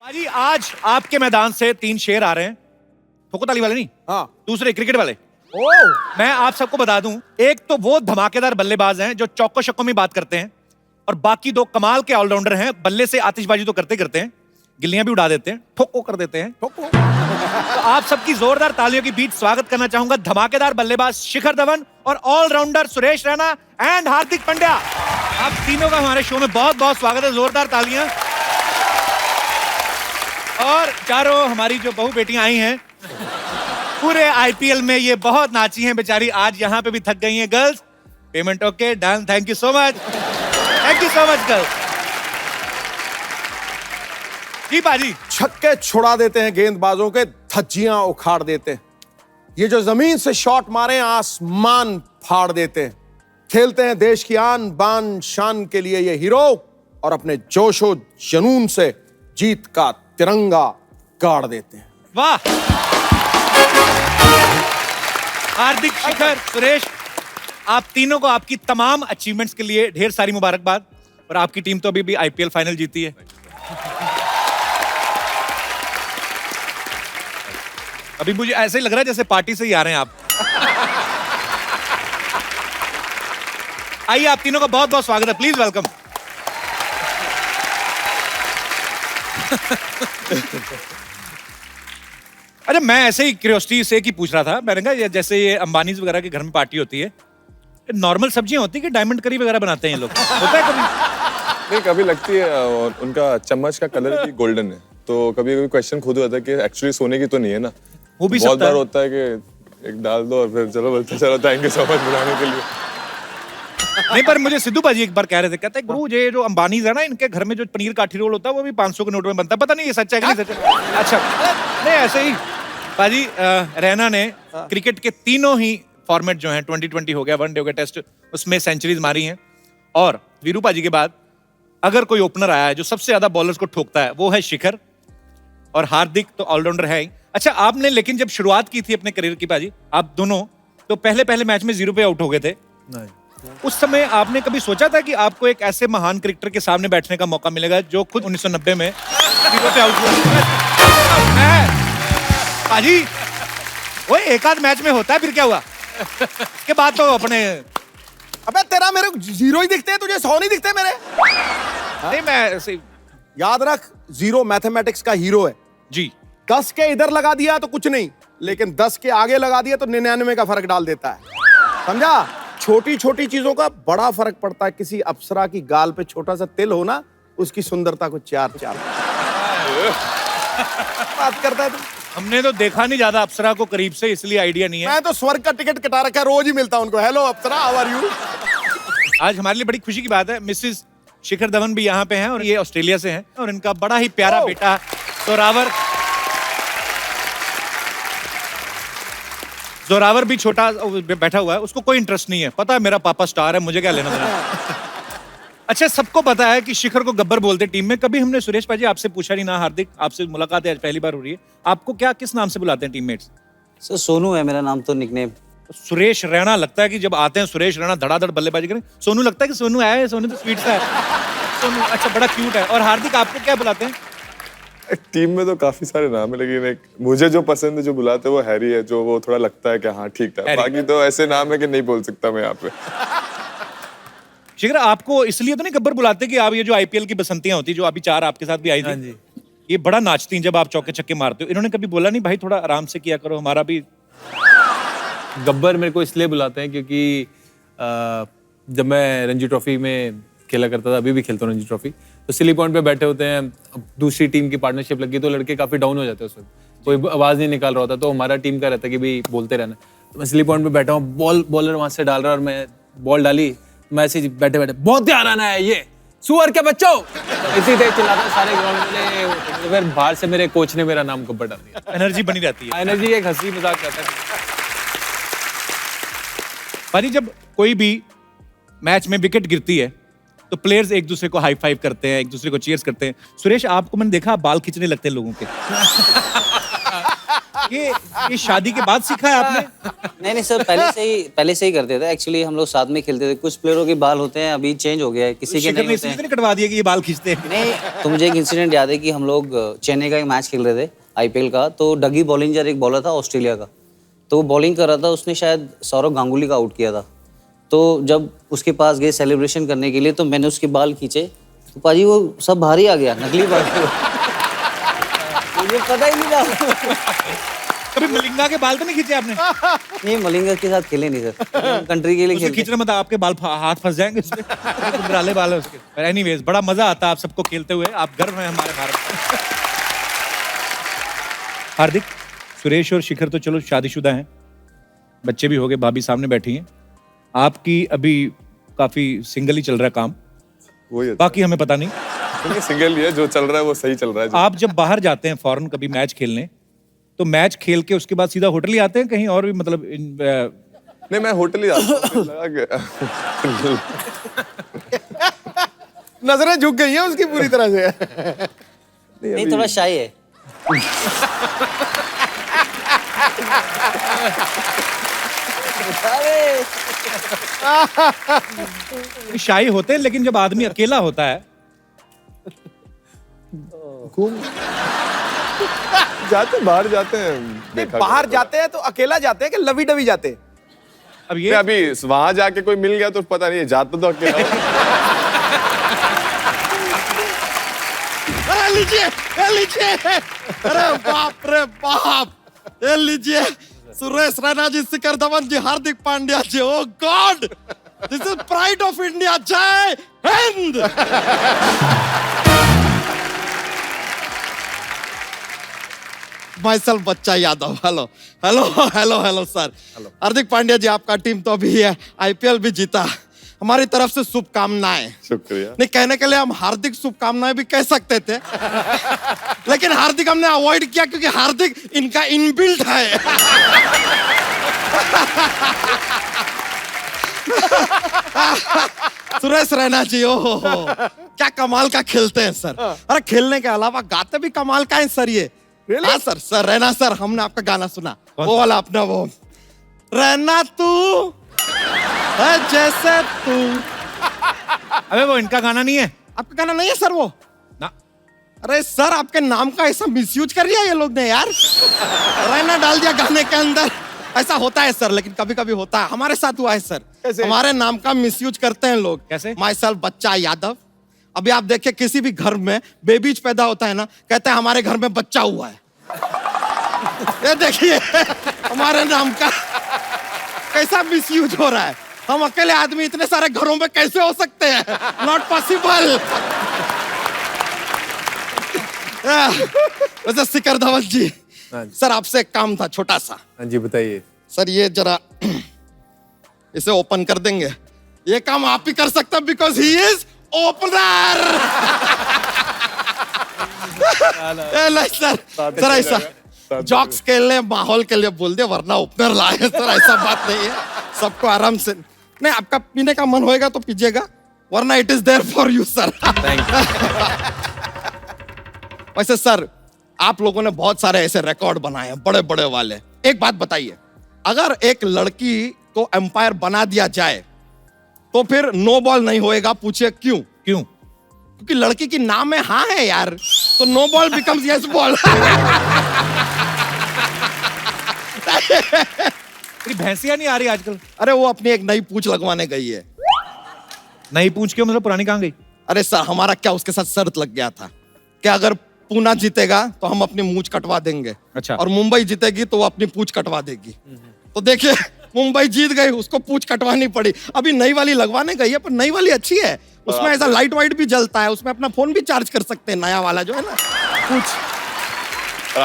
जी आज आपके मैदान से 3 शेर आ रहे हैं। ठोको ताली वाले नहीं, हाँ। दूसरे क्रिकेट वाले। ओह, मैं आप सबको बता दूं, एक तो वो धमाकेदार बल्लेबाज हैं जो चौको छक्कों में बात करते हैं, और बाकी 2 कमाल के ऑलराउंडर हैं। बल्ले से आतिशबाजी तो करते करते हैं, गिल्लियां भी उड़ा देते हैं, ठोको कर देते हैं। ठोको। तो आप सबकी जोरदार तालियों के बीच स्वागत करना चाहूंगा धमाकेदार बल्लेबाज शिखर धवन और ऑलराउंडर सुरेश रैना एंड हार्दिक पांड्या। आप तीनों का हमारे शो में बहुत बहुत स्वागत है। जोरदार तालियां। और चारों हमारी जो बहू बेटियां आई हैं, पूरे आईपीएल में ये बहुत नाची हैं बेचारी, आज यहाँ पे भी थक गई हैं। Girls payment okay done, thank you so much, thank you so much girls. जी बाजी, छक्के छुड़ा देते हैं, गेंदबाजों के धज्जियां उखाड़ देते हैं। ये जो जमीन से शॉट मारे आसमान फाड़ देते हैं। खेलते हैं देश की आन बान शान के लिए ये हीरो, और अपने जोशो जुनून से जीत का तिरंगा गाड़ देते हैं। वाह। हार्दिक, शिखर, सुरेश, आप तीनों को आपकी तमाम अचीवमेंट्स के लिए ढेर सारी मुबारकबाद। और आपकी टीम तो अभी भी आईपीएल फाइनल जीती है। अभी मुझे ऐसे ही लग रहा है जैसे पार्टी से ही आ रहे हैं आप। आइए, आप तीनों का बहुत बहुत स्वागत है, प्लीज वेलकम। अरे मैं ऐसे ही क्यूरियोसिटी से की पूछ रहा था, मैंने कहा जैसे ये अंबानी वगैरह के घर में पार्टी होती है, नॉर्मल सब्जियां होती है कि डायमंड करी वगैरह बनाते हैं ये लोग? होता है कभी? नहीं, कभी लगती है। और उनका चम्मच का कलर भी गोल्डन है, तो कभी कभी क्वेश्चन खुद होता है कि एक्चुअली सोने की तो नहीं है ना। वो भी बहुत सकता बार है। होता है कि एक डाल दो और फिर चलो बोलते चलो थैंक यू सो मच बुलाने के लिए। नहीं, पर मुझे सिद्धू भाजी एक बार कह रहे थे, कहते हैं गुरु ये जो अंबानीज है ना, इनके घर में जो पनीर काठी रोल होता है वो भी 500 के नोट में बनता है। पता नहीं ये सच है कि नहीं सच है। अच्छा, नहीं ऐसे ही भाजी, रैना ने क्रिकेट के तीनों ही फॉर्मेट जो हैं, 2020 हो गया, वनडे हो गया, टेस्ट, उसमें सेंचुरीज मारी हैं। और वीरू भाजी के बाद अगर कोई ओपनर आया है जो सबसे ज्यादा बॉलर्स को ठोकता है, वो है शिखर, और हार्दिक तो ऑलराउंडर है ही। अच्छा, आपने लेकिन जब शुरुआत की थी अपने करियर की भाजी, आप दोनों तो पहले मैच में 0 पे आउट हो गए थे। उस समय आपने कभी सोचा था कि आपको एक ऐसे महान क्रिकेटर के सामने बैठने का मौका मिलेगा जो खुद 1990 में 0 पे आउट हुआ? भाजी, वो एक आध मैच में होता है, फिर क्या हुआ? उसके बाद तो अपने अबे तेरा मेरे को 0 ही दिखते हैं, तुझे 100 नहीं दिखते मेरे? नहीं, मैं ऐसे याद रख, 0 मैथमेटिक्स का हीरो है जी। 10 के इधर लगा दिया तो कुछ नहीं, लेकिन 10 के आगे लगा दिया तो 99 का फर्क डाल देता है। समझा? छोटी छोटी चीजों का बड़ा फर्क पड़ता है। किसी अप्सरा की गाल पे छोटा सा तिल हो ना, उसकी सुंदरता को 4 बात करता है तू। हमने तो देखा नहीं ज्यादा अप्सरा को करीब से, इसलिए आइडिया नहीं है। मैं तो स्वर्ग का टिकट कटा रखा है, रोज ही मिलता हूं उनको। Hello Apsara, how are you? आज हमारे लिए बड़ी खुशी की बात है, मिसेस शिखर धवन भी यहाँ पे हैं, और ये ऑस्ट्रेलिया से हैं, और इनका बड़ा ही प्यारा बेटा जोरावर भी छोटा बैठा हुआ है। उसको कोई इंटरेस्ट नहीं है, पता है मेरा पापा स्टार है, मुझे क्या लेना देना। अच्छा, सबको पता है कि शिखर को गब्बर बोलते टीम में। कभी हमने सुरेश भाजी आपसे पूछा नहीं ना, हार्दिक आपसे मुलाकात है आज पहली बार हो रही है, आपको क्या किस नाम से बुलाते हैं टीममेट्स? सर सोनू है मेरा नाम, तो निकनेम। सुरेश रैना लगता है कि जब आते हैं सुरेश रैना धड़ाधड़ बल्लेबाजी करें। सोनू लगता है कि सोनू आया है, सोनू तो स्वीट सा है। सोनू, अच्छा, बड़ा क्यूट है। और हार्दिक आपको क्या बुलाते हैं? टीम में तो काफी सारे नाम है, लेकिन एक मुझे जो पसंद है, जो बुलाते हैं वो हैरी है, जो वो थोड़ा लगता है कि हाँ ठीक था। बाकी तो ऐसे नाम है कि नहीं बोल सकता मैं यहाँ पे। शिखर, आपको इसलिए तो नहीं गब्बर बुलाते कि आप ये जो आईपीएल की बसंतियां होती, जो अभी 4 आपके साथ भी आई थी, ये बड़ा नाचती हैं जब आप चौके छक्के मारते हो, इन्होंने कभी बोला नहीं भाई थोड़ा आराम से किया करो, हमारा भी? गब्बर मेरे को इसलिए बुलाते हैं क्योंकि जब मैं रणजी ट्रॉफी में खेला करता था, अभी भी खेलता हूँ रणजी ट्रॉफी, तो सिली पॉइंट पे बैठे होते हैं, अब दूसरी टीम की पार्टनरशिप लगी तो लड़के काफी डाउन हो जाते हैं उस वक्त, कोई आवाज नहीं निकाल रहा होता, तो हमारा टीम का रहता है कि भाई बोलते रहना। तो मैं सिली पॉइंट पे बैठा हूँ, बॉलर वहां से डाल रहा है, और मैं बॉल डाली, मैं ऐसे बैठे बैठे बहुत ध्यान आना है, ये सुअर के बच्चों, इसी तरह चिल्लाता सारे ग्राउंड में। तो फिर बाहर से मेरे कोच ने मेरा नाम गब्बर डाल दिया। एनर्जी बनी रहती है। एनर्जी एक हंसी मजाक रहता है। भाई, जब कोई भी मैच में विकेट गिरती है तो प्लेयर्स एक दूसरे को हाई फाइव करते हैं, एक दूसरे को चीयर्स करते हैं। सुरेश, आपको मैंने देखा आप बाल खींचने लगते हैं लोगों के। ये शादी के बाद सीखा है आपने? नहीं सर, पहले से ही करते थे। एक्चुअली हम लोग साथ में खेलते थे। कुछ प्लेयरों के बाल होते हैं, अभी चेंज हो गया है, किसी के शिखर नहीं ने होते इसलिए हैं। नहीं कटवा दिया कि ये बाल खींचते हैं? नहीं, तो मुझे एक इंसिडेंट याद है कि हम लोग चेन्नई का एक मैच खेल रहे थे आईपीएल का। तो डगी बॉलिंजर एक बॉलर था ऑस्ट्रेलिया का, तो वो बॉलिंग कर रहा था। उसने शायद सौरव गांगुली का आउट किया था। तो जब उसके पास गए सेलिब्रेशन करने के लिए, तो मैंने उसके बाल खींचे, तो पाजी वो सब बाहर ही आ गया, नकली बाल। मुझे पता ही नहीं था। कभी मलिंगा के बाल तो नहीं खींचे आपने? नहीं, मलिंगा के साथ खेले नहीं सर, कंट्री के लिए उसे खेलते। खींचना मतलब आपके बाल हाथ फंस जाएंगे उसमें। कुंडराले बाल है उसके। पर एनीवेज बड़ा मजा आता है आप सबको खेलते हुए। आप गर्व हैं हमारे भारत में। हार्दिक, सुरेश और शिखर तो चलो शादीशुदा हैं, बच्चे भी हो गए, भाभी सामने बैठी हैं। आपकी अभी काफी सिंगल ही चल रहा है काम, वही बाकी हमें पता नहीं। सिंगल ही है, जो चल रहा है वो सही चल रहा है। आप जब बाहर जाते हैं फॉरेन कभी मैच खेलने, तो मैच खेल के उसके बाद सीधा होटल ही आते हैं कहीं और भी, मतलब नहीं, मैं होटल ही आता हूँ। लगा नजरें झुक गई हैं उसकी पूरी तरह से। नहीं, थोड़ा शाय है। शाही होते हैं, लेकिन जब आदमी अकेला होता है जाते बाहर जाते हैं, देखा बाहर जाते हैं तो अकेला जाते हैं कि लवी डवी जाते हैं? अब नहीं, ये अभी वहां जाके कोई मिल गया तो पता नहीं है, जाते तो अकेला हूँ। अरे लीजिए, अरे बाप रे बाप, ये लीजिए Suresh Raina ji, Shikhar Dhawan ji, Hardik Pandya ji. Oh god, this is pride of India. जय Hind. Myself Bachcha Yadav. Hello sir. Hardik Pandya ji, आपका टीम तो अभी है आईपीएल भी जीता, हमारी तरफ से शुभकामनाएं। शुक्रिया। नहीं, कहने के लिए हम हार्दिक शुभकामनाएं भी कह सकते थे, लेकिन हार्दिक हमने अवॉइड किया क्योंकि हार्दिक इनका इनबिल्ट है। सुरेश रैना जी, ओहो क्या कमाल का खेलते हैं सर। अरे खेलने के अलावा गाते भी कमाल का है सर ये। हाँ सर रैना सर, हमने आपका गाना सुना, वो वाला अपना वो, रहना तू है जैसे तू। अबे वो इनका गाना नहीं है। आपका गाना नहीं है सर वो? ना। अरे सर, आपके नाम का ऐसा मिसयूज कर लिया ये लोग ने यार, रैना डाल दिया गाने के अंदर। ऐसा होता है सर, लेकिन कभी कभी होता है, हमारे साथ हुआ है सर। कैसे? हमारे नाम का मिसयूज करते हैं लोग। कैसे? माइसेल्फ बच्चा यादव। अभी आप देखिए, किसी भी घर में बेबीज पैदा होता है ना, कहते हैं हमारे घर में बच्चा हुआ है। ये देखिए हमारे नाम का कैसा मिसयूज हो रहा है। हम अकेले आदमी इतने सारे घरों में कैसे हो सकते हैं? Not possible. वैसे शिखर धवन जी, हाँ जी। सर आपसे एक काम था छोटा सा। हाँ जी, बताइए। सर ये जरा इसे ओपन कर देंगे? ये काम आप ही कर सकते हैं, because he is opener. Sir ऐसा जॉक्स के लिए, माहौल के लिए बोल दे, वरना ओपनर लाए सर, ऐसा बात नहीं है। सबको आराम से, नहीं आपका पीने का मन होएगा तो पीजिएगा, वरना it is there for you sir. वैसे सर, आप लोगों ने बहुत सारे ऐसे रिकॉर्ड बनाए हैं, बड़े बड़े वाले। एक बात बताइए, अगर एक लड़की को एम्पायर बना दिया जाए तो फिर नो बॉल नहीं होएगा? पूछिए क्यों? क्यों? क्योंकि लड़की की नाम में हाँ है यार, तो no ball becomes yes ball. तेरी भैंसिया नहीं आ रही आजकल? अरे वो अपनी एक नई पूंछ लगवाने गई है। नहीं पूछ क्यों, मतलब पुरानी कहाँ गई? अरे सर, हमारा क्या उसके साथ शर्त लग गया था कि अगर पूना जीतेगा तो हम अपनी मूंछ कटवा देंगे। अच्छा। और मुंबई जीतेगी तो वो अपनी पूंछ कटवा देगी। तो देखिए, मुंबई जीत गई, उसको पूंछ कटवानी पड़ी। अभी नई वाली लगवाने गई है, पर नई वाली अच्छी है, उसमें ऐसा लाइट वाइट भी जलता है, उसमें अपना फोन भी चार्ज कर सकते हैं, नया वाला जो है ना पूंछ। और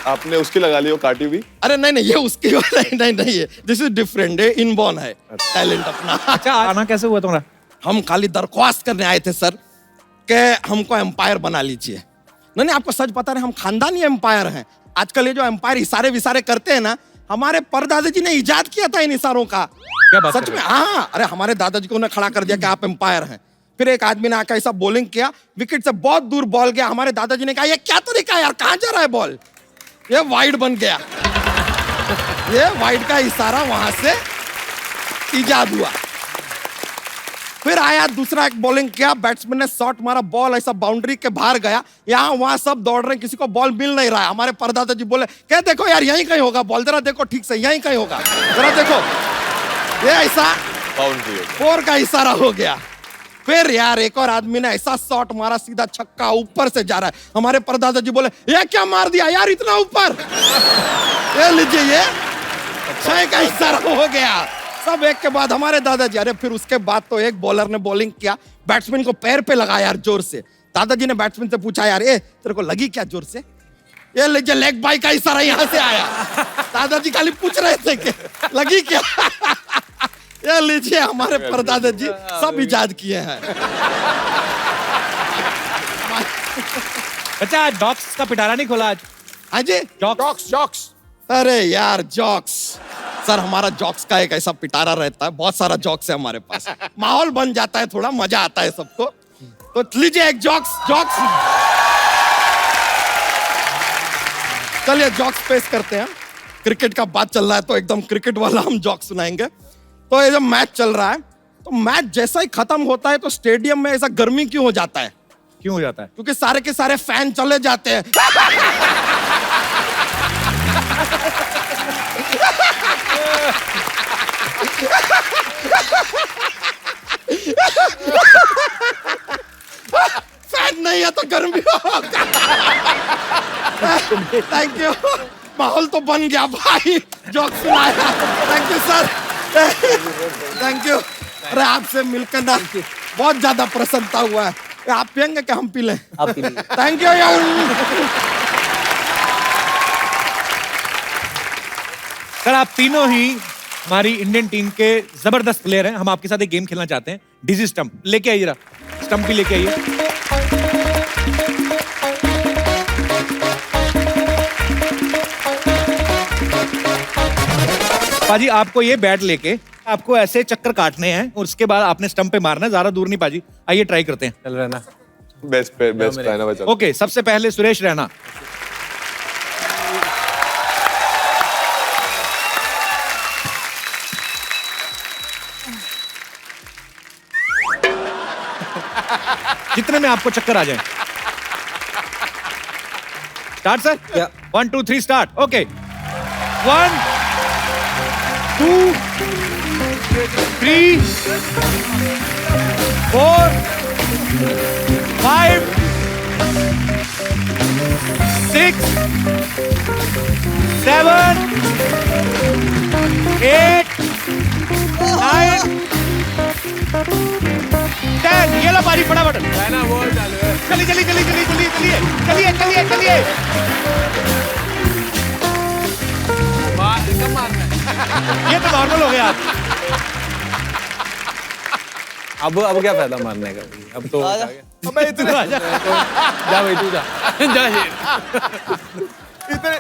आपने उसकी लगा ली, वो काटी हुई? अरे नहीं, ये उसकी नहीं है, दिस इज डिफरेंट, ये इनबॉर्न है टैलेंट अपना। अच्छा, आना कैसे हुआ तुम्हारा? हम खाली दरख्वास्त करने आए थे सर कि हमको एम्पायर बना लीजिए। नहीं, आपको सच पता नहीं, हम खानदानी एम्पायर हैं। आजकल ये जो एम्पायर इशारे विसारे करते हैं ना, हमारे परदादा जी ने इजाद किया था इन इशारों का। क्या बात सच कर में? रहे हो? हाँ, अरे हमारे दादाजी को उन्हें खड़ा कर दिया कि आप एम्पायर हैं। फिर एक आदमी ने आकर ऐसा बॉलिंग किया, विकेट से बहुत दूर बॉल गया, हमारे दादाजी ने कहा ये क्या तरीका है यार, कहाँ जा रहा है बॉल? ये वाइड बन गया। ये वाइड का इशारा वहां से इजाद हुआ। फिर आया दूसरा, एक बॉलिंग किया, बैट्समैन ने शॉट मारा, बॉल ऐसा बाउंड्री के बाहर गया। यहाँ वहां सब दौड़ रहे, किसी को बॉल मिल नहीं रहा है। हमारे परदादा जी बोले, क्या देखो यार यहीं कहीं होगा बॉल, जरा देखो ठीक से, यहीं कहीं होगा, जरा देखो। ये ऐसा बाउंड्री 4 का इशारा हो गया। फिर यार एक और आदमी ने ऐसा शॉट मारा, सीधा छक्का ऊपर से जा रहा है। हमारे परदादा जी बोले, ये क्या मार दिया यार इतना ऊपर। ये लीजिए, ये 6 का इशारा हो गया। सब एक के बाद हमारे दादाजी। अरे फिर उसके बाद तो एक बॉलर ने बॉलिंग किया, बैट्समैन को पैर पे लगा यार जोर से। दादाजी ने बैट्समैन से पूछा, यार ए तेरे को लगी क्या जोर से? ये लीजिए, लेग बाई का इशारा यहाँ से आया। दादाजी खाली पूछ रहे थे कि लगी क्या। ये लीजिए, हमारे परदादा जी सब इजाद किए हैं। बच्चा डॉक्स का पिटारा नहीं खोला आज? हाँ जी, जॉक्स। अरे यार जॉक्स सर, हमारा जॉक्स का एक ऐसा पिटारा रहता है, बहुत सारा जॉक्स है हमारे पास। माहौल बन जाता है, थोड़ा मजा आता है सबको। तो लीजिए एक जॉक्स। चलिए जॉक्स पेश करते हैं। क्रिकेट का बात चल रहा है तो एकदम क्रिकेट वाला हम जॉक्स सुनाएंगे। तो ये जब मैच चल रहा है, तो मैच जैसा ही खत्म होता है तो स्टेडियम में ऐसा गर्मी क्यों हो जाता है? क्यों हो जाता है? क्योंकि सारे के सारे फैन चले जाते हैं। फैन नहीं है तो गर्मी होगा। थैंक यू, माहौल तो बन गया भाई, जोक सुनाया। Thank you sir, thank you. अरे आपसे मिलकर ना बहुत ज्यादा प्रसन्नता हुआ है। आप पियेंगे क्या हम पी लें? आप पी लीजिए। थैंक यू यार। सर आप तीनों ही हमारी इंडियन टीम के जबरदस्त प्लेयर हैं। हम आपके साथ एक गेम खेलना चाहते हैं, डिजी स्टंप। लेके आइए जरा, स्टंप भी लेके आइए। पाजी आपको ये बैट लेके आपको ऐसे चक्कर काटने हैं और उसके बाद आपने स्टंप पे मारना है, ज्यादा दूर नहीं पाजी। आइए ट्राई करते हैं। चल रहा है ना? बेस्ट पहना बचा। ओके, सबसे पहले सुरेश रैना। जितने में आपको चक्कर आ जाए। Start sir. 1 2 3 स्टार्ट। ओके, 1 2 3 4 5 6 7 8 9 10। ये लो पारी, फटाफट। ना बॉल चालू है। चलिए चलिए चलिए चलिए चलिए चलिए चलिए चलिए चलिए। कब मारना है? ये तो नॉर्मल हो गया। अब क्या फायदा मारने का? अब तो हो गया। अबे इतना आजा। जा भाई तू जा। जा शेर। इतने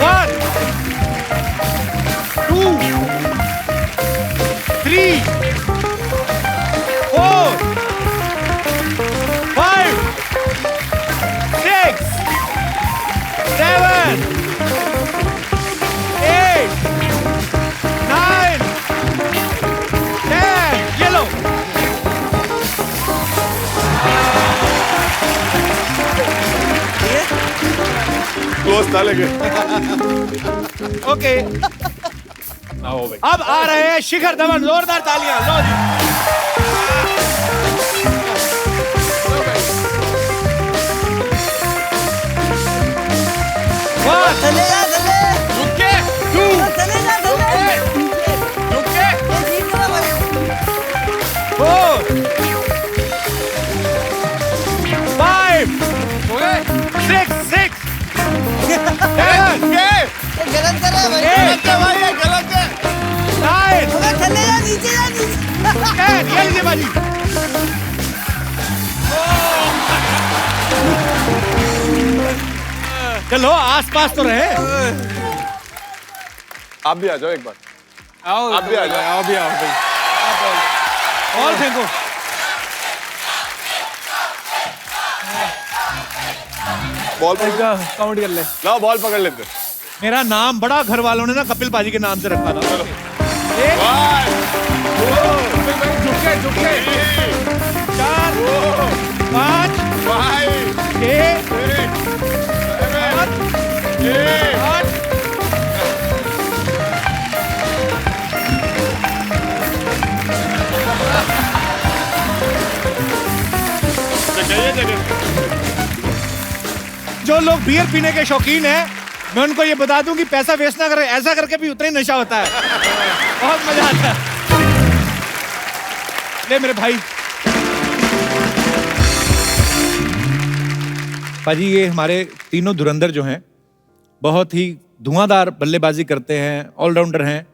One, 2, 3, 4, 5, 6, 7, 8, 9, 10. Yellow. क्लोज था लेकिन। ओके, आओ भाई। अब आ रहे हैं शिखर धवन। जोरदार तालियां। लो जी। One, चले जा चले रुके, 2, चले जा चले रुके, ये जीत गया भाई 4, 5, 6, 6, 7, ये गलत कर रहा है भाई 8, 9, अबे चले जा नीचे 10. ये लीजिए बाजी। चलो आसपास तो रहे। आप भी आ जाओ एक बार। आओ आप भी आ जाओ। आओ भी आओ भाई। बॉल फेंको। बॉल काउंट कर ले। लाओ बॉल पकड़ लेते। मेरा नाम बड़ा घर वालों ने ना कपिल पाजी के नाम से रखा था। एक, झुक के 4 5 6 7 8 जो लोग बियर पीने के शौकीन हैं, मैं उनको ये बता दूं कि पैसा वेस्ट ना करें, ऐसा करके भी उतना ही नशा होता है। बहुत मजा आता है। ले मेरे भाई। पाजी ये हमारे तीनों धुरंधर जो हैं बहुत ही धुआंधार बल्लेबाजी करते हैं, ऑलराउंडर हैं।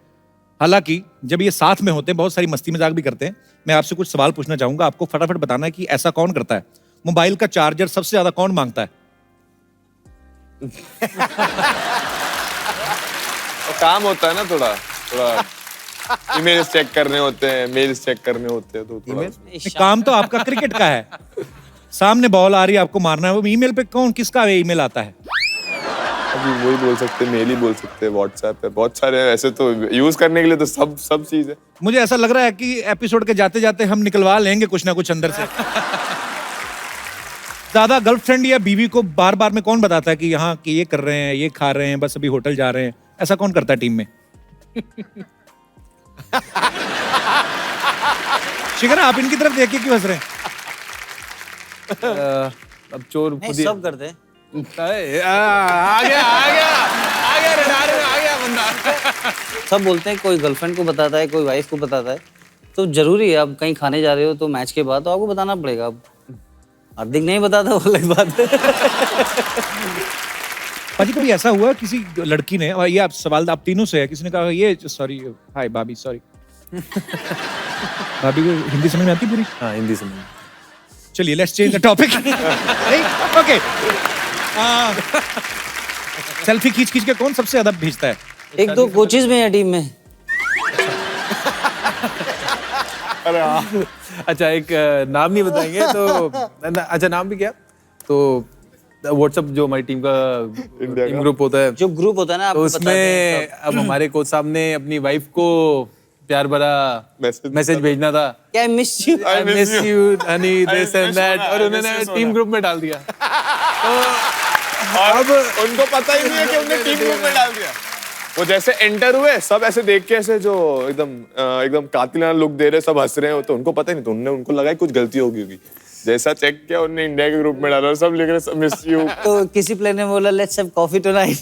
हालांकि जब ये साथ में होते हैं बहुत सारी मस्ती मजाक भी करते हैं। मैं आपसे कुछ सवाल पूछना चाहूंगा, आपको फटाफट बताना है कि ऐसा कौन करता है। मोबाइल का चार्जर सबसे ज्यादा कौन मांगता है? काम होता है ना थोड़ा थोड़ा ईमेल्स चेक करने होते हैं, मेल्स चेक करने होते हैं, तो थोड़ा काम तो आपका क्रिकेट का है। सामने बॉल आ रही है, आपको मारना है। वो ईमेल पे कौन किसका ईमेल आता है? अभी वही बोल सकते हैं, मेल ही बोल सकते हैं, व्हाट्सएप है, बहुत सारे हैं ऐसे तो यूज करने के लिए तो सब चीज है। मुझे ऐसा लग रहा है कि एपिसोड के जाते जाते हम निकलवा लेंगे कुछ ना कुछ अंदर से। ज्यादा गर्लफ्रेंड या बीवी को बार बार में कौन बताता है कि यहाँ कि ये कर रहे हैं, ये खा रहे हैं, बस अभी होटल जा रहे हैं? ऐसा कौन करता है टीम में? शिखर आप इनकी तरफ देख के क्यों हंस रहे हैं? अब चोर नहीं, खुद ही सब करते हैं। आ गया रडार में आ गया बंदा। सब बोलते हैं, कोई गर्लफ्रेंड को बताता है, कोई वाइफ को बताता है। तो जरूरी है, अब कहीं खाने जा रहे हो तो मैच के बाद तो आपको बताना पड़ेगा। अब हार्दिक नहीं बताता, वो अलग बात है। पाजी कभी ऐसा हुआ किसी लड़की ने, और ये आप सवाल आप तीनों से है, किसी ने कहा ये सॉरी हाय भाभी सॉरी। भाभी को हिंदी समझ में आती पूरी? हाँ हिंदी समझ। चलिए let's change the topic. Okay, selfie खींच खींच के कौन सबसे ज्यादा भेजता है? 1-2 कोचेज में है टीम में। अच्छा एक नाम नहीं बताएंगे तो अच्छा नाम भी क्या तो व्हाट्सएप जो हमारी टीम का टीम ग्रुप होता है, जो ग्रुप होता है ना, तो आपको बताते हैं उसमें अब हमारे कोच साहब ने अपनी वाइफ को प्यार भरा मैसेज भेजना था। क्या I miss you, I miss you Honey this and that, और उन्होंने टीम ग्रुप में डाल दिया। अब उनको पता ही नहीं है कि उन्होंने टीम ग्रुप में डाल दिया। वो जैसे एंटर हुए सब ऐसे देख के ऐसे जो एकदम कातिलाना लुक दे रहे, सब हंस रहे हो, तो उनको पता ही नहीं, तो उनको लगा कुछ गलती होगी होगी। जैसा चेक किया उन्होंने इंडिया के ग्रुप में डाला, सब लिख रहे मिस यू। तो किसी प्लेयर ने बोला let's have coffee tonight.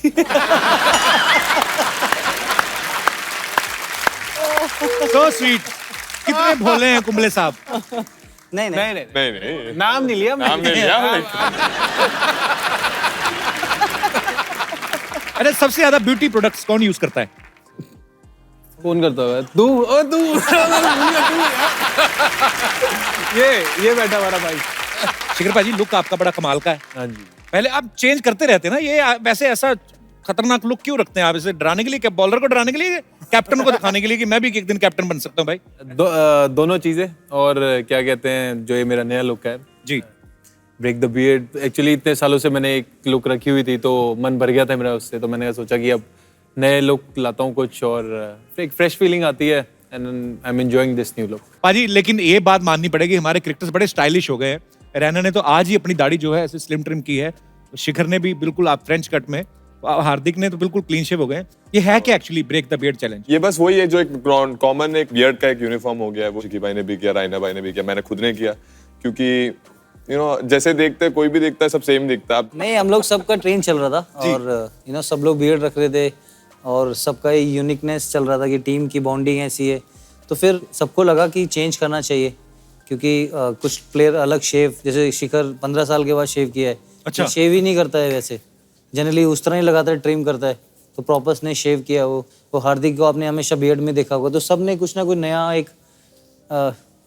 So sweet. कितने भोले हैं कुंबले साहब। नहीं नहीं, नहीं नाम नहीं लिया नाम नहीं लिया। अरे सबसे ज्यादा ब्यूटी प्रोडक्ट्स कौन यूज करता है? कौन करता है? तू ये बैठा हमारा भाई। शिखर पाजी लुक आपका बड़ा कमाल का है। हाँ जी। पहले आप चेंज करते रहते हैं ना, ये वैसे ऐसा खतरनाक लुक क्यों रखते हैं आप? इसे डराने के लिए क्या, बॉलर को डराने के लिए, कैप्टन को दिखाने के लिए कि मैं भी एक दिन कैप्टन बन सकता हूँ भाई? दोनों चीजें। और क्या कहते हैं, जो ये मेरा नया लुक है जी, ब्रेक द बियर्ड, एक्चुअली इतने सालों से मैंने एक लुक रखी हुई थी तो मन भर गया था मेरा उससे, तो मैंने सोचा कि अब नए लुक लाता हूँ कुछ, और एक फ्रेश फीलिंग आती है and I am enjoying this new look. पाजी लेकिन ये बात माननी पड़ेगी, हमारे क्रिकेटर्स बड़े स्टाइलिश हो गए हैं। रैना ने तो आज ही अपनी दाढ़ी जो है ऐसे स्लिम ट्रिम की है, शिखर ने भी बिल्कुल आप फ्रेंच कट में, हार्दिक ने तो बिल्कुल क्लीन शेव हो गए। ये है क्या actually break the beard challenge? ये बस वही है जो एक कॉमन एक बियर्ड का एक यूनिफॉर्म हो गया है, वो शिकी भाई ने भी किया, रायना भाई ने भी किया, मैंने खुद ने किया, क्योंकि जैसे देखते कोई भी देखता है सब सेम दिखता है। नहीं, हम लोग सबका ट्रेन चल रहा था और सब लोग बियर्ड रख रहे थे और सबका यूनिकनेस चल रहा था कि टीम की बॉन्डिंग ऐसी है, तो फिर सबको लगा कि चेंज करना चाहिए, क्योंकि कुछ प्लेयर अलग शेव, जैसे शिखर 15 साल के बाद शेव किया है। अच्छा। शेव ही नहीं करता है वैसे, जनरली उस तरह ही लगाता है, ट्रिम करता है, तो प्रॉपर्स ने शेव किया। वो हार्दिक को आपने हमेशा बियर्ड में देखा होगा, तो सब ने कुछ ना कुछ नया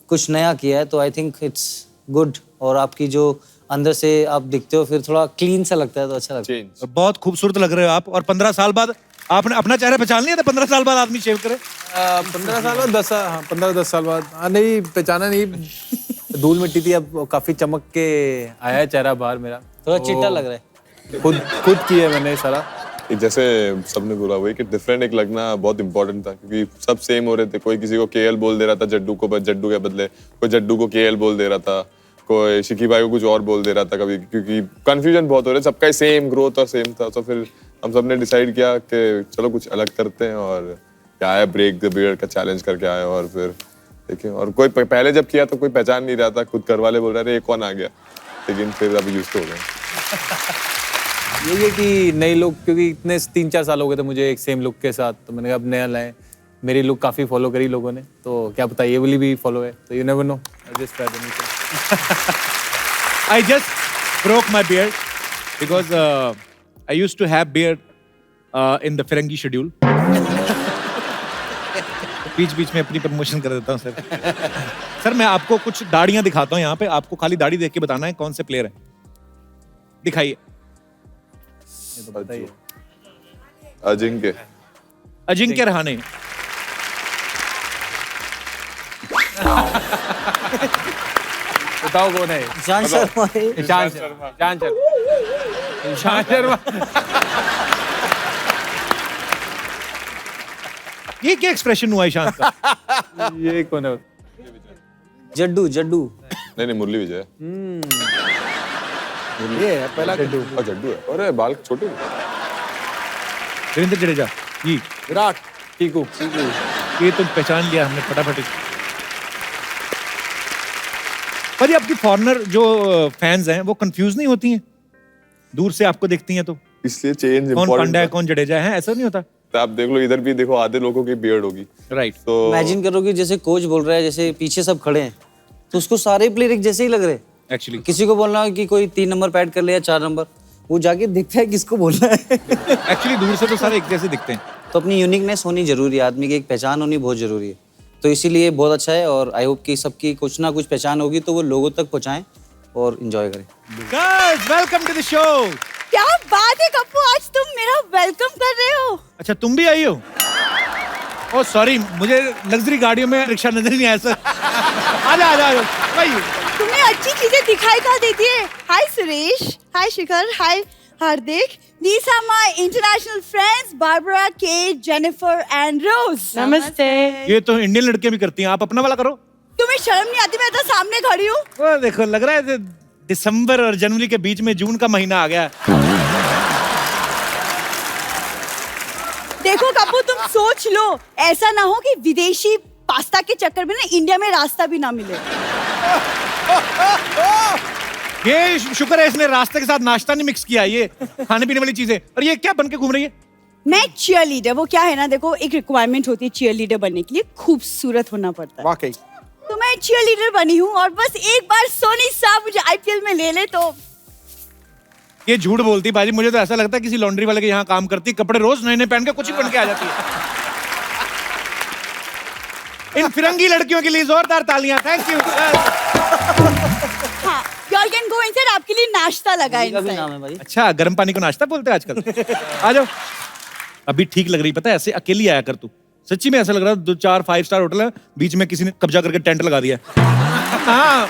कुछ नया किया है, तो आई थिंक इट्स गुड। और आपकी जो अंदर से आप दिखते हो फिर थोड़ा क्लीन सा लगता है, तो अच्छा लगता है। चेंज बहुत खूबसूरत लग रहे हो आप, और 15 साल बाद आपने अपना चेहरा पहचान लिया था 15 साल बाद आदमी शेव करे? 15 साल बाद 10 हाँ 15-10 साल बाद हाँ नहीं पहचाना नहीं धूल मिट्टी थी अब काफी चमक के आया है चेहरा बाहर मेरा थोड़ा चिट्टा लग रहा है। खुद किया मैंने सारा। जैसे सबने बोला वही कि डिफरेंट एक लगना बहुत इंपॉर्टेंट था क्योंकि सब सेम हो रहे थे। कोई किसी को केएल बोल दे रहा था जड्डू को, जड्डू के बदले कोई जड्डू को केएल बोल दे रहा था, कोई शिकी भाई को कुछ और बोल दे रहा था कभी, क्योंकि कंफ्यूजन बहुत हो रहा है। सबका सेम ग्रोथ और सेम था। तो फिर हम सबने डिसाइड किया कि चलो कुछ अलग करते हैं और क्या है ब्रेक द बियर्ड का चैलेंज करके आए। और फिर देखिए और कोई पहले जब किया तो कोई पहचान नहीं रहा था, खुद घर वाले बोल रहे थे ये कौन आ गया, लेकिन फिर अभी यूज्ड हो गए। यही है कि नए लोग क्योंकि इतने 3-4 साल हो गए थे मुझे एक सेम लुक के साथ, तो मैंने कहा अब नया लाए। मेरी लुक काफी फॉलो करी लोगों ने, तो क्या पता ये वाली भी फॉलो है, तो you never know. I just tried I just broke my beard because I used to have beard in the Ferengi schedule. बीच में अपनी प्रमोशन कर देता हूँ सर। सर मैं आपको कुछ दाढ़ियां दिखाता हूँ यहाँ पे, आपको खाली दाढ़ी देख के बताना है कौन से प्लेयर है। दिखाइए। अजिंक्य अजिंक्य रहाणे। बताओ कौन है? ईशांत शर्मा है। ईशांत शर्मा। ये क्या एक्सप्रेशन हुआ ईशांत का? ये कौन है? जड्डू। नहीं मुरली विजय ये है पहला जड्डू। और जड्डू है। अरे बाल छोटे रविंद्र जडेजा जी। विराट, चीकू। ये तो पहचान लिया हमने फटाफट। पर ये आपकी फॉरेनर जो फैंस हैं वो कंफ्यूज नहीं होती हैं दूर से आपको देखती हैं तो? इसलिए चेंज कौन पांड्या है कौन जडेजा है ऐसा नहीं होता? तो आप देख लो इधर भी देखो आधे लोगों की बियर्ड होगी। राइट। तो इमेजिन करो कि जैसे कोच बोल रहा है, जैसे पीछे सब खड़े हैं तो उसको सारे प्लेयर एक जैसे ही लग रहे हैं। एक्चुअली किसी को बोलना है कि कोई 3 नंबर पैड कर ले या 4 नंबर, वो जाके देखता है किसको बोलना है। एक्चुअली दूर से तो सारे एक जैसे दिखते हैं। तो अपनी यूनिकनेस होनी जरूरी है, आदमी की एक पहचान होनी बहुत जरूरी है। तो इसीलिए बहुत अच्छा है और आई होप कि सबकी कुछ ना कुछ पहचान होगी तो वो लोगों तक पहुंचाएं और एंजॉय करें। Guys welcome to the show. क्या बात है कप्पू, आज तुम मेरा वेलकम कर रहे हो। अच्छा तुम भी आई हो? ओह सॉरी मुझे लग्जरी गाड़ियों में रिक्शा नजर नहीं आया सर। आजा भाई। तुम्हें अच्छी चीजें दिखाई कहाँ देती है। हाय सुरेश, हाय शिखर, हाय हार्दिक। These are my international friends Barbara, Kate, Jennifer and Rose. नमस्ते। ये तो इंडियन लड़कियां भी करती हैं, आप अपना वाला करो। तुम्हें शर्म नहीं आती? मैं तो सामने खड़ी हूँ। वो देखो लग रहा है दिसंबर और जनवरी के बीच में जून का महीना आ गया। देखो कप्पू तुम सोच लो, ऐसा ना हो कि विदेशी पास्ता के चक्कर में ना इंडिया में रास्ता भी ना मिले। ये शुक्र है इसने रास्ते के साथ नाश्ता नहीं मिक्स किया, ये खाने पीने वाली चीजें। और ये क्या बन के घूम रही है? मैं चीयर लीडर, वो क्या है ना, देखो एक रिक्वायरमेंट होती है चीयर लीडर बनने के लिए, खूबसूरत होना पड़ता है। वाकई तो मैं चीयर लीडर बनी हूँ और बस एक बार सोनी साहब मुझे आईपीएल में ले ले तो। ये झूठ बोलती बाजी, मुझे तो ऐसा लगता है किसी लॉन्ड्री वाले के यहाँ काम करती, कपड़े रोज नए नए पहन के कुछ ही पहन के आ जाती है। इन फिरंगी लड़कियों के लिए जोरदार तालियां। Thank you. हाँ, y'all can go inside, आपके लिए नाश्ता लगा है का भी inside। नाम है भाई। अच्छा गर्म पानी को नाश्ता बोलते हैं आजकल। आ जाओ। अभी ठीक लग रही, पता है ऐसे अकेली आया कर तू, सच्ची में ऐसा लग रहा है 2-4 5 स्टार होटल है, बीच में किसी ने कब्जा करके टेंट लगा दिया। हाँ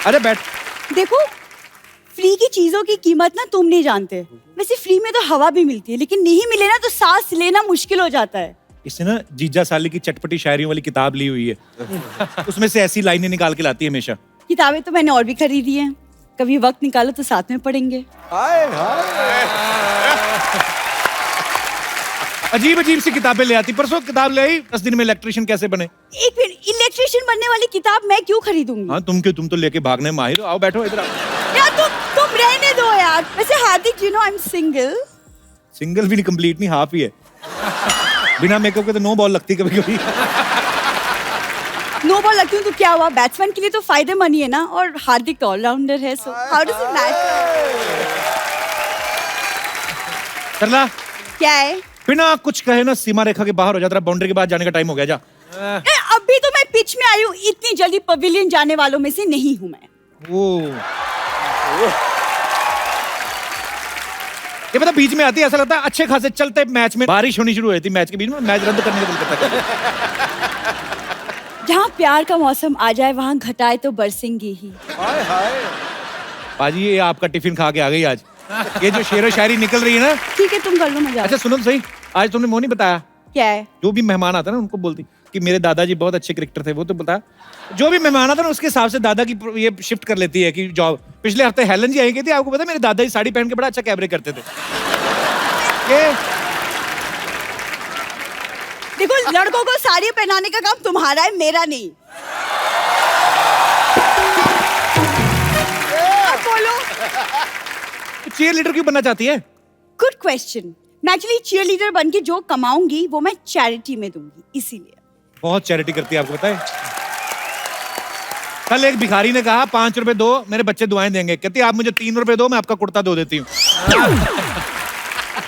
अरे बैठ। देखो फ्री की चीजों की कीमत ना तुम नहीं जानते। वैसे फ्री में तो हवा भी मिलती है, लेकिन नहीं मिले ना तो सांस लेना मुश्किल हो जाता है। इसने ना जीजा साली की चटपटी शायरियों वाली किताब ली हुई है, उसमें से ऐसी लाइनें निकाल के लाती है हमेशा। किताबें तो मैंने और भी खरीदी हैं, कभी वक्त निकालो तो साथ में पढ़ेंगे। अजीब अजीब सी किताबें ले आती। परसों किताब ले आई 10 दिन में इलेक्ट्रिशियन कैसे बने। एक मिनट, इलेक्ट्रिशियन बनने वाली किताब मैं क्यों खरीदूंगी? हाँ तुम क्यों, तुम तो लेके भागने में माहिर हो। आओ बैठो इधर। यार तुम रहने दो यार। वैसे Hardik you know I am single. Single भी नहीं, कंप्लीट नहीं, हाफ ही है। बिना मेकअप के तो नो बॉल लगती कभी कभी। नो बॉल लगती हूँ तो क्या हुआ, बैट्समैन के लिए तो फायदेमंद ही है ना, और हार्दिक ऑलराउंडर है, so how does it matter? चला क्या है? बिना कुछ कहे ना सीमा रेखा के बाहर हो जाता, बाउंड्री के बाद जाने का टाइम हो गया। जा। अभी तो मैं पिच में आई हूँ, इतनी जल्दी पवेलियन जाने वालों में से नहीं हूँ मैं। वो ये पता बीच में आती है, ऐसा लगता है अच्छे खासे चलते मैच में बारिश होनी शुरू हुई थी, मैच के बीच में मैच रद्द करने का दिल करता है। जहाँ प्यार का मौसम आ जाए वहाँ घटाए तो बरसेंगी ही। हाय हाय। पाजी ये आपका टिफिन खा के आ गई आज। ये जो शेरो शायरी निकल रही है ना। ठीक है तुम कर लो मजा। अच्छा सुनो तो सही, आज तुमने वो नहीं बताया, क्या है? जो भी मेहमान आता ना उनको बोलती कि मेरे दादाजी बहुत अच्छे क्रिकेटर थे, वो तो बता। जो भी मेहमान आता ना उसके हिसाब से दादा की ये शिफ्ट कर लेती है कि जॉब। पिछले हफ्ते हेलन जी आई गई थी, आपको पता है मेरे दादाजी साड़ी पहन के बड़ा अच्छा कैबरे करते थे। ये देखो लड़कों को साड़ी पहनाने का काम तुम्हारा है, मेरा नहीं। अब बोलो। चीयर लीडर क्यों बनना चाहती है? Good question. मैं एक्चुअली चीयर लीडर बन के जो कमाऊंगी वो मैं चैरिटी में दूंगी, इसीलिए। बहुत चैरिटी करती है, आपको पता है। कल एक भिखारी ने कहा 5 रुपए दो, मेरे बच्चे दुआएं देंगे। कहती आप मुझे 3 रुपए दो, मैं आपका कुर्ता धो देती हूँ।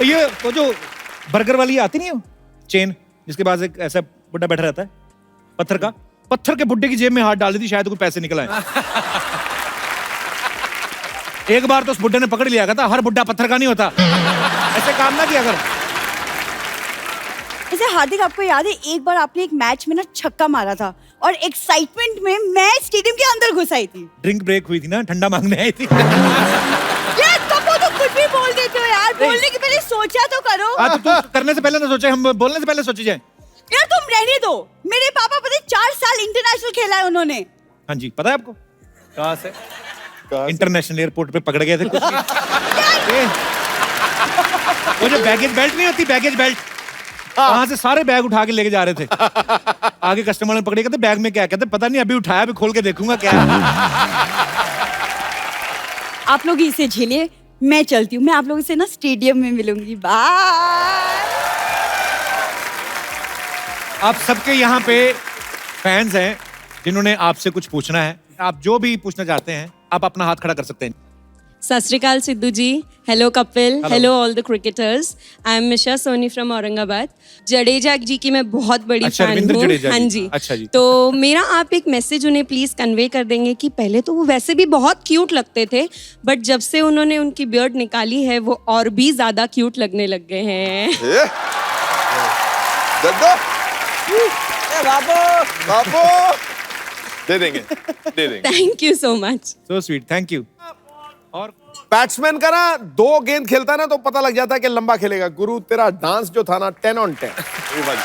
ये वो जो बर्गर वाली आती नहीं है चेन, जिसके पास एक ऐसा बुड्ढा बैठा रहता है पत्थर का, पत्थर के बुड्ढे की जेब में हाथ डाल दी थी, शायद कोई पैसे निकल आए। एक बार तो उस बुड्ढे ने पकड़ लिया था, हर बुड्ढा पत्थर का नहीं होता, ऐसे काम ना किया कर। ऐसे हार्दिक आपको याद है एक बार आपने एक मैच में ना छक्का मारा था और एक्साइटमेंट में मैं स्टेडियम के अंदर घुस आई थी। ड्रिंक ब्रेक हुई थी ना, ठंडा मांगने आई थी। यार कपो तो कुछ भी बोल देते हो यार, बोलने के पहले सोचा तो करो। हाँ तो तू करने से पहले ना सोचे, हम बोलने से पहले सोची जाए। यार तुम रहने दो, मेरे पापा पता है 4 साल इंटरनेशनल खेला है उन्होंने। हाँ जी पता है आपको, कहाँ से? इंटरनेशनल एयरपोर्ट पे पकड़ गए थे कुछ। वो जो बैगेज बेल्ट नहीं होती, बैगेज बेल्ट, वहां से सारे बैग उठा के लेके जा रहे थे। आगे कस्टमर ने पकड़े, कहते बैग में क्या? कहते पता नहीं, अभी उठाया, अभी खोल के देखूंगा क्या है। आप लोग इसे झेलिए, मैं चलती हूँ। मैं आप लोगों से ना स्टेडियम में मिलूंगी। बाय। आप सबके यहाँ पे फैंस हैं जिन्होंने आपसे कुछ पूछना है। आप जो भी पूछना चाहते हैं आप अपना हाथ खड़ा कर सकते हैं। सत श्री अकाल Sidhu ji, hello Kapil, hello all the cricketers. I am Misha Soni from Aurangabad. Jadeja ji की मैं बहुत बड़ी अच्छा, फैन रविंद्र हूँ। जडेजा हाँ जी। जी। अच्छा जी। तो मेरा आप एक मैसेज उन्हें प्लीज कन्वे कर देंगे कि पहले तो वो वैसे भी बहुत क्यूट लगते थे, बट जब से उन्होंने उनकी बियर्ड निकाली है वो और भी ज्यादा क्यूट लगने लग गए हैं। बाबू दे देंगे, दे देंगे। Thank you so much. So sweet, thank you. और बैट्समैन का ना 2 गेंद खेलता है ना तो पता लग जाता है कि लंबा खेलेगा। गुरु तेरा डांस जो था ना 10 on 10। Beautiful।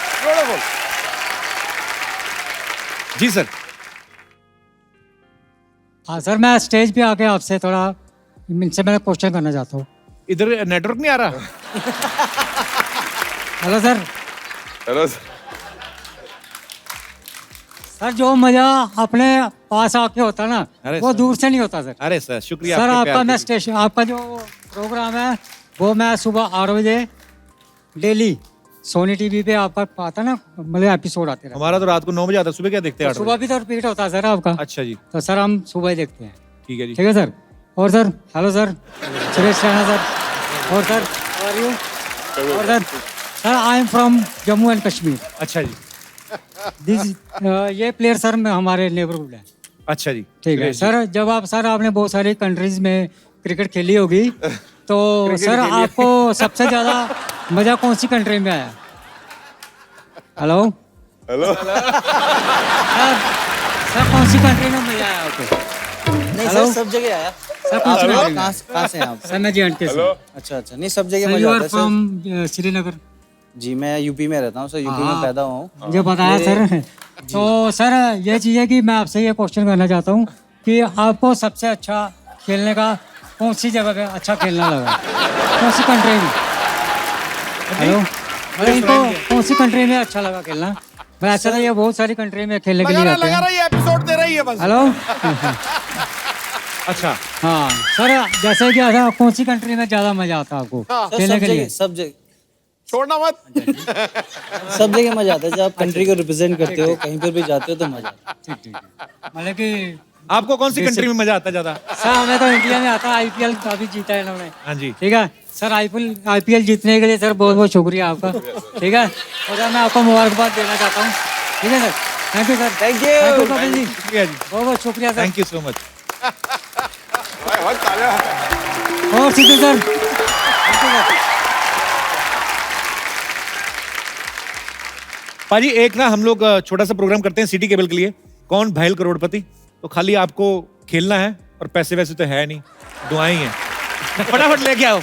जी सर। हाँ सर, मैं स्टेज पे आके आपसे थोड़ा इनसे मैं क्वेश्चन करना चाहता हूँ। इधर नेटवर्क नहीं आ रहा। Hello sir. हेलो सर जो मजा अपने पास आके होता ना अरे वो सर। दूर से नहीं होता सर। अरे सर शुक्रिया सर आपके आपका प्यार के मैं लिए। स्टेशन, आपका जो प्रोग्राम है वो मैं सुबह 8 बजे डेली सोनी टीवी पे आपका आता ना, मतलब एपिसोड आते रहते हमारा तो रात को 9 बजे आता है, सुबह क्या देखते हैं हैं। 8 सुबह बजे? भी तो रिपीट होता है सर आपका। अच्छा जी, तो सर हम सुबह ही देखते हैं। ठीक है जी। ठीक है सर। और sir hello sir, Suresh Raina sir. और सर how are you? और sir I am from Jammu and Kashmir. अच्छा जी, ये प्लेयर सर में हमारे नेबरहुड है। अच्छा जी, ठीक है सर। जब आप सर आपने बहुत सारी कंट्रीज में क्रिकेट खेली होगी तो सर आपको सबसे ज्यादा मजा कौन सी कंट्री में आया? Hello hello. सर कौन सी कंट्री में मजा आया आपको? नहीं Hello? सर सब जगह आया। सर कौन सी कंट्री में? कहाँ से हैं आप? सर मैं जी से। अच्छा अच्छा, नहीं सब जगह सर मजा यू आता आर है सर। फ्रॉम श्रीनगर। जी मैं यूपी में रहता हूँ सर, यूपी में पैदा हुआ हूँ। मुझे बताया सर। तो सर ये चीज़ है कि मैं आपसे ये क्वेश्चन करना चाहता हूँ कि आपको सबसे अच्छा खेलने का कौन सी जगह पे अच्छा खेलना लगा, कौन सी कंट्री में? हेलो, मतलब इनको कौन सी कंट्री में अच्छा लगा खेलना? मैं ऐसा था ये बहुत सारी कंट्री में खेलने के लिए आते लगा हैं। रही है, एपिसोड दे रही है बस। हेलो। अच्छा हाँ सर, जैसे कि ऐसा कौन सी कंट्री में ज्यादा मजा आता है आपको सर खेलने के लिए? सब जगह छोड़ना मत। सब जगह मजा आता है। जब आप कंट्री को रिप्रेजेंट करते हो, कहीं पर भी जाते हो तो मजा आता है। ठीक ठीक। मतलब कि आपको कौन सी कंट्री में मजा आता है ज्यादा? सर हमें तो इंडिया में आता है, आईपीएल काफी जीता है इन्होंने। हाँ जी, ठीक है सर, आईपीएल जीतने के लिए सर बहुत बहुत शुक्रिया आपका। ठीक है, और सर मैं आपको मुबारकबाद देना चाहता हूँ। ठीक है sir, thank you sir. Thank you. Thank you Kapil ji, शुक्रिया जी, बहुत बहुत शुक्रिया sir. Thank you so much. बहुत तालियां। और सिद्धू सर थैंक यू पाजी एक ना हम लोग छोटा सा प्रोग्राम करते हैं सिटी केबल के लिए, कौन भैल करोड़पति। तो खाली आपको खेलना है और पैसे वैसे तो है नहीं, दुआएं हैं। फटाफट लेके आओ।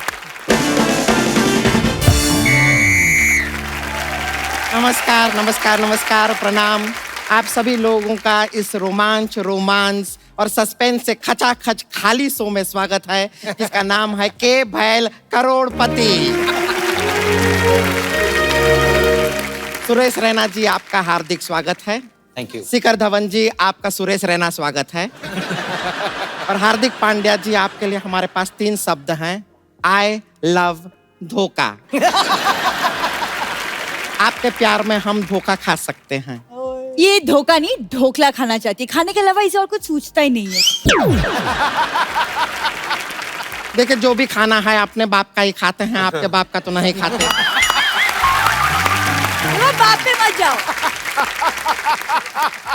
नमस्कार नमस्कार नमस्कार, प्रणाम। आप सभी लोगों का इस रोमांस और सस्पेंस से खचाखच खाली शो में स्वागत है, जिसका नाम है के भैल करोड़पति। सुरेश रैना जी, आपका हार्दिक स्वागत है। Thank you. शिखर धवन जी, आपका सुरेश रैना स्वागत है। और हार्दिक पांड्या जी, आपके लिए हमारे पास 3 शब्द हैं, आई लव धोखा। आपके प्यार में हम धोखा खा सकते हैं। ये धोखा नहीं, ढोकला खाना चाहती है, खाने के अलावा इसे और कुछ सूझता ही नहीं है। देखिए, जो भी खाना है अपने बाप का ही खाते हैं, आपके बाप का तो नहीं खाते। बाप पे मत जाओ।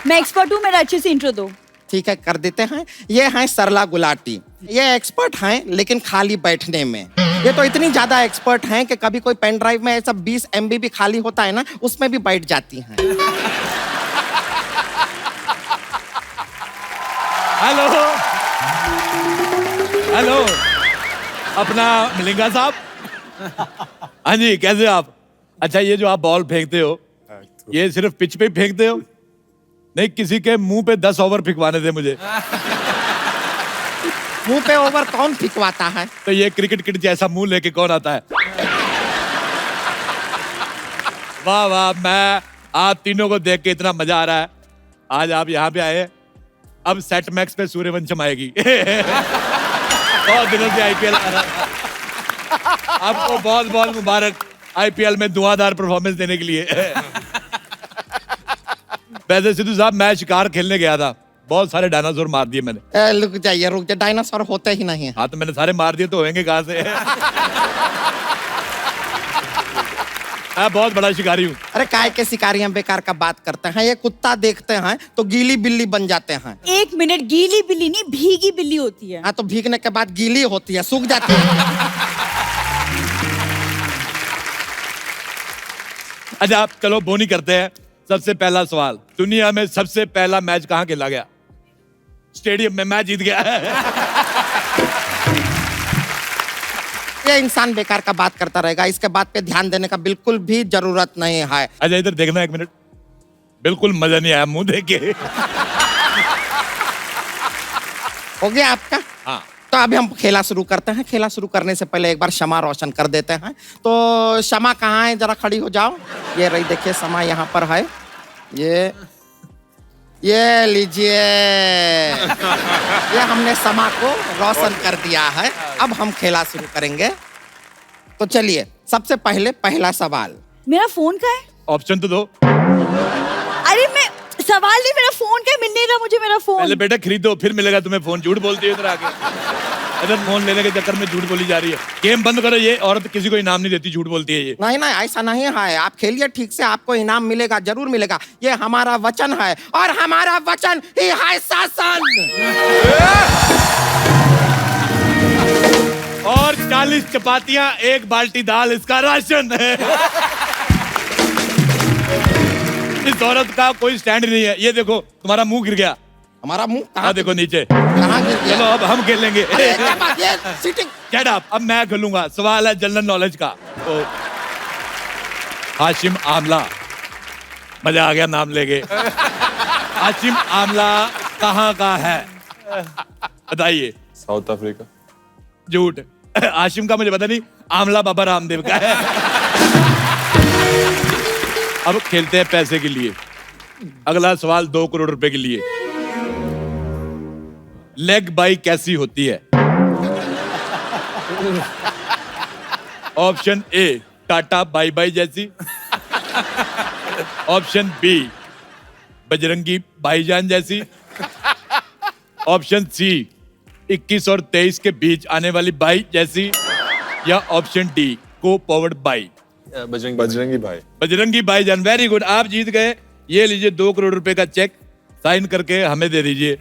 मैं एक्सपर्ट हूँ, मेरा अच्छे से इंट्रो दो। ठीक है, कर देते हैं। ये हैं सरला गुलाटी। ये एक्सपर्ट हैं लेकिन खाली बैठने में। ये तो इतनी ज्यादा एक्सपर्ट हैं कि कभी कोई पेन ड्राइव में ऐसा 20 MB भी खाली होता है ना, उसमें भी बैठ जाती हैं। हेलो हेलो, अपना मिलेंगा साहब। हाँ जी, कैसे आप? अच्छा, ये जो आप बॉल फेंकते हो, ये सिर्फ पिच पे फेंकते हो? नहीं, किसी के मुंह पे 10 ओवर फिकवाने थे मुझे। मुंह पे ओवर कौन फिकवाता है? तो ये क्रिकेट किट जैसा मुंह लेके कौन आता है? वाह वाह, मैं आप तीनों को देख के इतना मजा आ रहा है। आज आप यहाँ पे आए, अब सेट मैक्स पे सूर्यवंशम आएगी। बहुत दिनों से IPL आ रहा था। आपको बहुत बहुत मुबारक IPL में धुआंधार परफॉर्मेंस देने के लिए। वैसे सिद्धू साहब, मैं शिकार खेलने गया था, बहुत सारे डायनासोर मार दिए मैंने। रुक जाइए, डायनासोर होते ही नहीं है। हाँ, तो मैंने सारे मार दिए, तो होंगे कहाँ से? मैं बहुत बड़ा शिकारी हूँ। अरे काय के शिकारियां बेकार का बात करते हैं। ये कुत्ता देखते हैं तो गीली बिल्ली बन जाते हैं। 1 मिनट, गीली बिल्ली नहीं, भीगी बिल्ली होती है। हाँ, तो भीगने के बाद गीली होती है, सूख जाती है। अच्छा, आप चलो बोनी करते हैं। सबसे पहला सवाल, दुनिया में सबसे पहला मैच कहाँ खेला गया? स्टेडियम में। मैं जीत गया। ये इंसान बेकार का बात करता रहेगा, इसके बात पे ध्यान देने का बिल्कुल भी जरूरत नहीं है। अच्छा, इधर देखना 1 मिनट। बिल्कुल मजा नहीं आया मुंह देख के। हो गया आपका? हाँ। तो अभी हम खेला शुरू करते हैं। खेला शुरू करने से पहले एक बार क्षमा रोशन कर देते हैं। तो क्षमा कहाँ है, जरा खड़ी हो जाओ। ये रही, देखिए क्षमा यहाँ पर है। ये लीजिए। ये हमने क्षमा को रोशन कर दिया है। अब हम खेला शुरू करेंगे। तो चलिए, सबसे पहले पहला सवाल। मेरा फोन का है? ऑप्शन तो दो। अरे मैं सवाल नहीं, मेरा फोन का है, मिल नहीं रहा मुझे मेरा फोन। पहले बेटा खरीदो, फिर मिलेगा तुम्हें फोन। झूठ बोलती है इधर आके। इधर फोन लेने के चक्कर में झूठ बोली जा रही है। गेम बंद करो, ये औरत किसी को इनाम नहीं देती, झूठ बोलती है ये। नहीं, ऐसा नहीं है। आप खेलिए ठीक से, आपको इनाम मिलेगा, जरूर मिलेगा। ये हमारा वचन है, और हमारा वचन ही है शासन। और 40 चपातियां, 1 बाल्टी दाल, इसका राशन है। इस औरत का कोई स्टैंड नहीं है। ये देखो, तुम्हारा मुंह गिर गया। हमारा मुंह कहाँ देखो नीचे। कहाँ गिर गया? चलो अब हम खेलेंगे। सीटिंग। Get up, अब मैं खेलूंगा। सवाल है जनरल नॉलेज का। तो हाशिम आमला, मजा आ गया नाम लेके। हाशिम आमला कहाँ का है बताइए? South Africa. झूठ। हाशिम का मुझे पता नहीं, आमला बाबा रामदेव का है। अब खेलते हैं पैसे के लिए। अगला सवाल 2 करोड़ रुपए के लिए। लेग बाई कैसी होती है? Option A, tata bye by जैसी। ऑप्शन बी, बजरंगी भाईजान जैसी। ऑप्शन सी, 21 और 23 के बीच आने वाली बाई जैसी। या ऑप्शन डी, को पावर्ड बाई। बजरंगी भाई। बजरंगी भाईजान, वेरी गुड, आप जीत गए। ये लीजिए 2 करोड़ रुपए का चेक, साइन करके हमें दे दीजिए।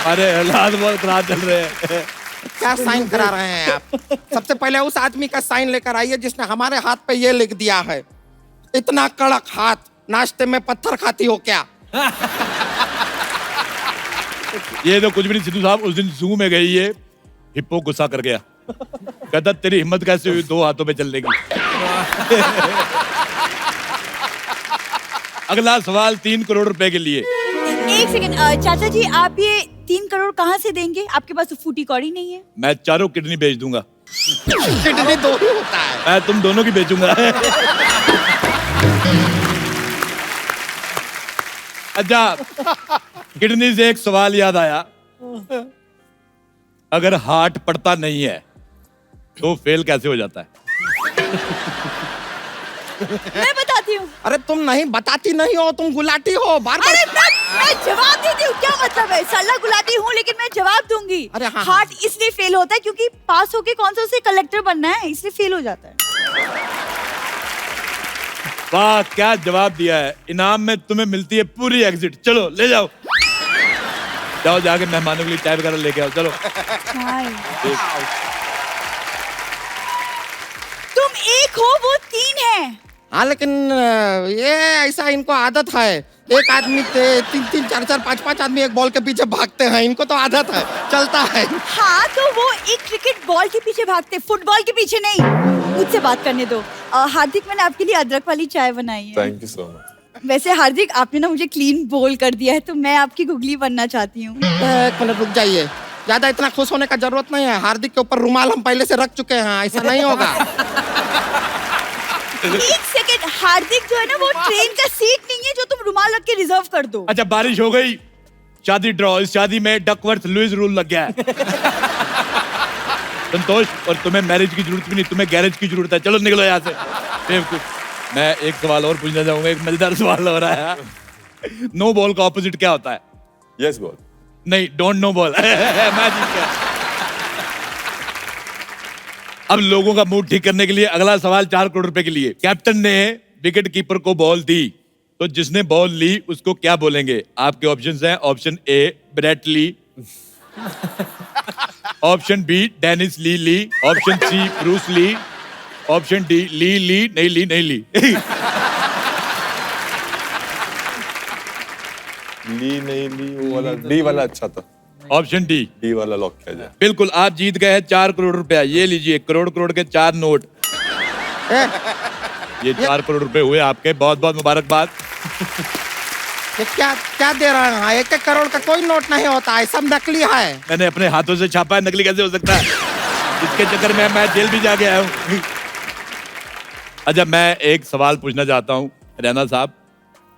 अरे हालात बहुत खराब चल रहे हैं। क्या साइन करा रहे हैं आप? सबसे पहले उस आदमी का साइन लेकर आइए जिसने हमारे हाथ पे ये लिख दिया है, इतना कड़क हाथ, नाश्ते में पत्थर खाती हो क्या? ये तो कुछ भी नहीं सिद्धू साहब, उस दिन जू में गई ये हिप्पो गुस्सा कर गया, कहता तेरी हिम्मत कैसे हुई 2 हाथों पे चलने की। अगला सवाल 3 करोड़ रुपए के लिए। एक सेकंड, चाचा जी आप ये 3 करोड़ कहाँ से देंगे? आपके पास तो फूटी कौड़ी नहीं है। मैं चारों किडनी बेच दूंगा। किडनी दो ही होता है। मैं तुम दोनों की बेचूंगा। अच्छा, किडनी से एक सवाल याद आया, अगर हार्ट पड़ता नहीं है तो फेल कैसे हो जाता है? मैं बताती हूँ। अरे तुम नहीं बताती नहीं हो, तुम गुलाटी हो, बार बार। अरे मैं जवाब देती हूँ, क्या मतलब है? सल्ला गुलाटी हूँ लेकिन मैं जवाब दूंगी। अरे हाँ, हार्ट इसलिए फेल होता है क्योंकि पास होके कौन सा उसे कलेक्टर बनना है, इसलिए फेल हो जाता है। वाह क्या जवाब दिया है। इनाम में तुम्हें मिलती है पूरी एग्जिट। चलो ले जाओ, जाओ जाके मेहमानों के लिए चाय वगैरह लेके आओ। चलो तुम एक हो, वो 3 है। हाँ लेकिन ये ऐसा इनको आदत है, एक आदमी 3-3, 4-4, 5-5 आदमी एक बॉल के पीछे भागते हैं, इनको तो आदत है, चलता है। हाँ तो वो एक क्रिकेट बॉल के पीछे भागते, फुटबॉल के पीछे नहीं। मुझसे बात करने दो। हार्दिक, मैंने आपके लिए अदरक वाली चाय बनाई है। Thank you so much. वैसे हार्दिक, आपने ना मुझे क्लीन बोल कर दिया है, तो मैं आपकी गुगली बनना चाहती हूँ। 1 मिनट रुक जाइए, ज्यादा इतना खुश होने का जरूरत नहीं है। हार्दिक के ऊपर रुमाल हम पहले से रख चुके हैं, ऐसा नहीं होगा। 1 सेकंड, हार्दिक जो है ना वो ट्रेन का सीट नहीं है जो तुम रुमाल रख के रिजर्व कर दो। अच्छा, बारिश हो गई, शादी ड्रॉ। इस शादी में डकवर्थ लुइस रूल लग गया है। संतोष, और तुम्हें मैरिज की जरूरत भी नहीं, तुम्हें गैरेज की जरूरत है। चलो निकलो यहाँ से बेवकूफ। मैं एक सवाल और पूछना चाहूंगा, एक मजेदार सवाल हो रहा है। नो बॉल का ऑपोजिट क्या होता है? Yes ball. नहीं, डोंट नो बॉल। मैं जीत गया। अब लोगों का मूड ठीक करने के लिए अगला सवाल 4 करोड़ रुपए के लिए। कैप्टन ने विकेट कीपर को बॉल दी, तो जिसने बॉल ली उसको क्या बोलेंगे? आपके ऑप्शंस हैं, option A Brett Lee, option B Dennis Lee Lee, option C Bruce Lee, option D Lee Lee नहीं ली नहीं ली। ली नहीं ली, वो वाला डी वाला अच्छा था। ऑप्शन डी वाला लॉक किया जाए। बिल्कुल, आप जीत गए हैं 4 करोड़ रुपया। ये लीजिए, करोड़ के 4 नोट। ये 4 करोड़ रुपए हुए आपके, बहुत बहुत मुबारकबाद। ये क्या क्या दे रहे हैं? 1-1 करोड़ का कोई नोट नहीं होता है, सब नकली है। मैंने अपने हाथों से छापा है, नकली कैसे हो सकता है? इसके चक्कर में मैं जेल भी जा गया हूँ। अच्छा, मैं एक सवाल पूछना चाहता हूँ रैना साहब,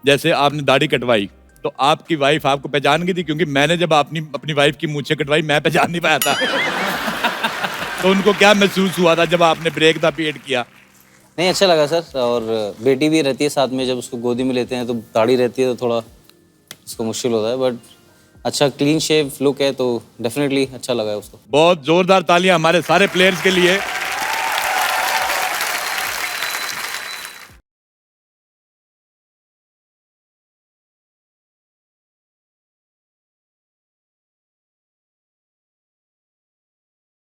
जैसे आपने दाढ़ी कटवाई तो आपकी वाइफ आपको पहचान गई थी? क्योंकि मैंने जब अपनी वाइफ की मूंछें कटवाई, मैं पहचान नहीं पाया था। तो उनको क्या महसूस हुआ था जब आपने ब्रेक द पीरियड किया? नहीं, अच्छा लगा सर। और बेटी भी रहती है साथ में, जब उसको गोदी में लेते हैं तो दाढ़ी रहती है तो थोड़ा उसको मुश्किल होता है, बट अच्छा क्लीन शेव लुक है तो डेफिनेटली अच्छा लगा है उसको। बहुत जोरदार तालियां हमारे सारे प्लेयर्स के लिए।